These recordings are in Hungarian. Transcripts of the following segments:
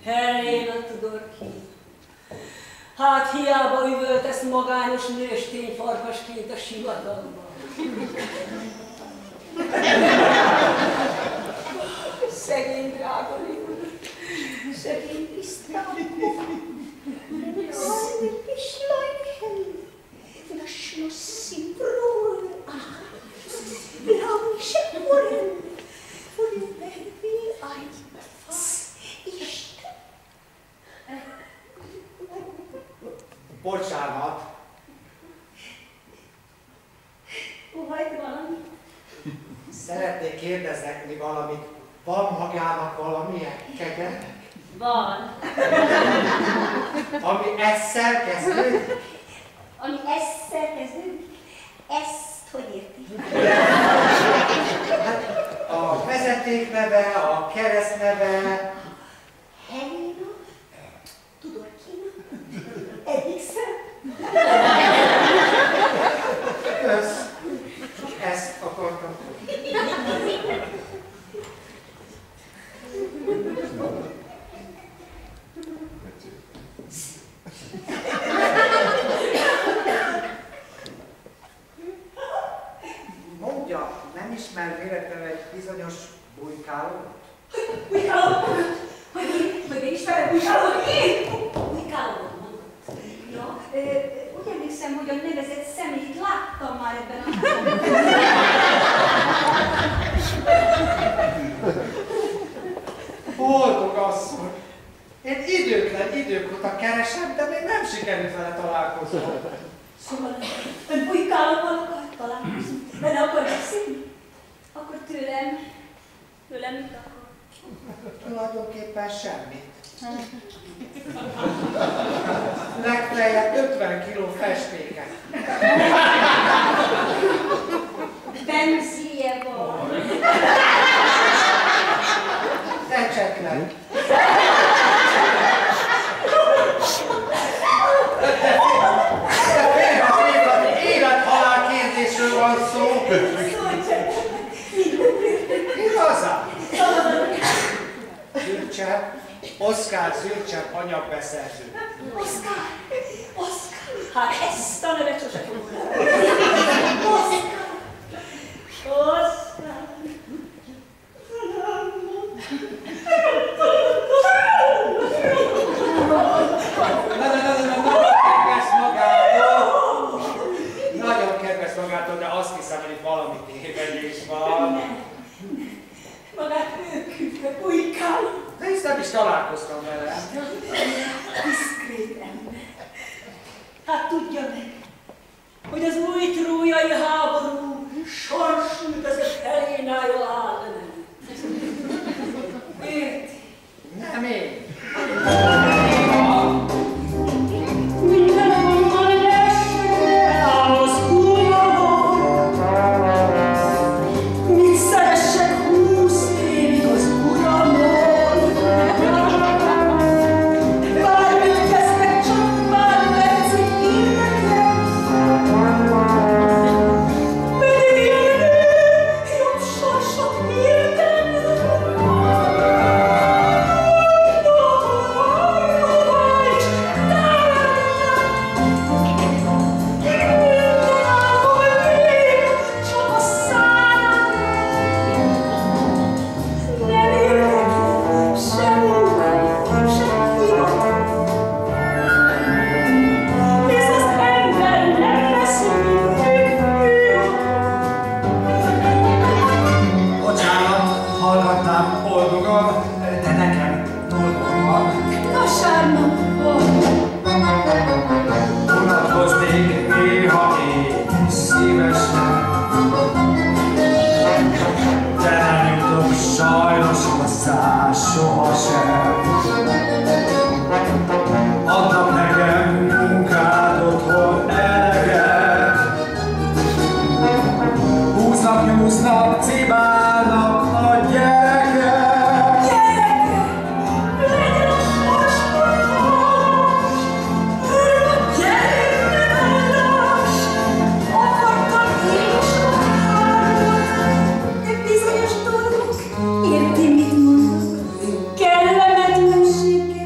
Helena Tudorki. Hát hiába üvöltesz magányos nőstény farkasként a sivatagban. Szegény drága Léon, szegény Krisztán. Szegény Kislány, das Schloss im Brunnen. Blanche Ohren, vorüber wie ein Fass Isten. Bocsánat. Óhajt valami? Szeretnék kérdezni valamit. Van magának valamilyen kegye? Van. Ami esszel kezdődik? Ami esszel kezdődik? Ezt hogy érti? Hát a vezetékneve, a keresztneve. Helena, Tudorkina, egyik szem. Kösz. Ezt akartam. Mondja, nem ismer véletlenül egy bizonyos Bujkálót? Bujkálót? Hogy én ismerem Bujkálót? Én? Bujkálót mondott. Ja, úgy emlékszem, hogy a nevezett személyt láttam már ebben a házban. Boldog asszony! Én idők óta keresem, de még nem sikerült vele találkoznom. Szóval ön Bujkálóval akar találkozni? Vele akar beszélni? Akkor tőlem mit akar? Tulajdonképpen semmit. Legfeljebb 50 kiló festéket. Benzíje van. Esetleg. De élet-halál kérdésről van szó. Igazán? Zürcher, Oszkár Zürcher anyagbeszerző. Oszkár! Hát ezt a nevet sose fogom. Oszkár! Nagyon kedves magától, de azt hiszem, hogy itt valami tévedés van. Magát ő küldte, Bujkáló. De hisz nem is találkoztam vele. Diszkrét ember. Hát tudja meg, hogy az új trójai háború sorsüldözött Helénája áll előtt. Érti? Nem én. Érti, mit mondok? Kellemetlenséggel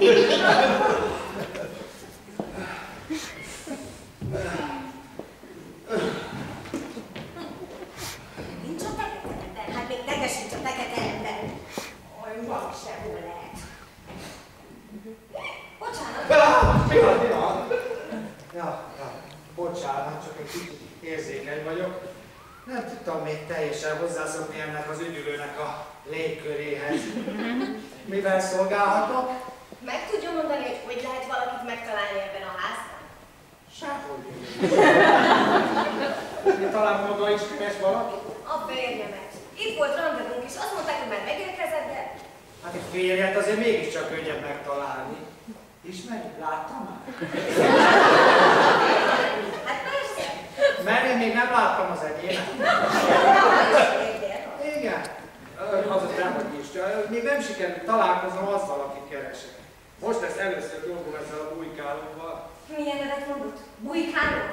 Nincs a teketeremben, hát még neked sincs a teketeremben. Olyan van sehol lehet. Bocsánat. Pillanat. Ja, bocsánat, csak egy kicsit érzékeny vagyok. Nem tudtam még teljesen hozzászokni ennek az üdülőnek a légköréhez. Mivel szolgálhatok? Meg tudja mondani, hogy hogy lehet valakit megtalálni ebben a házban? Sehogy. Talán maga is keres valaki? A férjemet. Itt volt randevunk is, azt mondták, hogy már megérkezett, de... Hát egy férjet azért mégiscsak könnyebb megtalálni. Ismerjük? Láttam már? Hát persze. Mert én még nem láttam az enyémet. Igen. Az nem, hogy is. Még nem sikerült találkoznom azzal, akit keresek. Most lesz először dolgom ezzel a bujkálóval. Milyen nevet mondott? Bujkáló?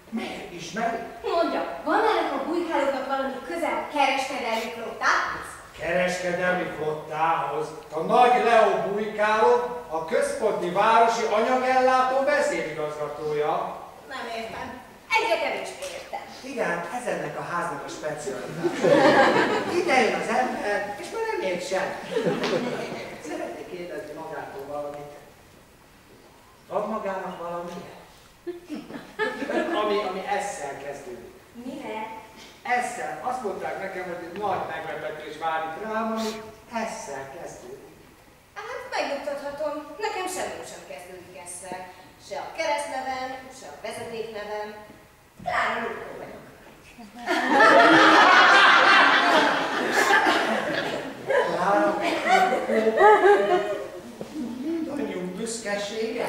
Miért ismeri? Mondja, van ennek a bujkálóknak valami közel kereskedelmi flottához? Kereskedelmi flottához. A Nagy Leó bujkáló a központi városi anyagellátó vezérigazgatója. Nem értem. Egyre kevésbé értem. Igen, ez ennek a háznak a specialitása. Ide jön az ember, és már nem ért sem. Szeretnék kérdezni magától valamit. Ad magának valamit? Ami esszel kezdődik. Mire? Esszel. Azt mondták nekem, hogy egy nagy meglepetés válik rám, ami esszel kezdődik. Hát megnyugtathatom, nekem semmi sem kezdődik ezzel. Se a keresztnevem, se a vezetéknevem. Klára Lukó vagyok. Klára Lukó. Mindannyiunk büszkesége.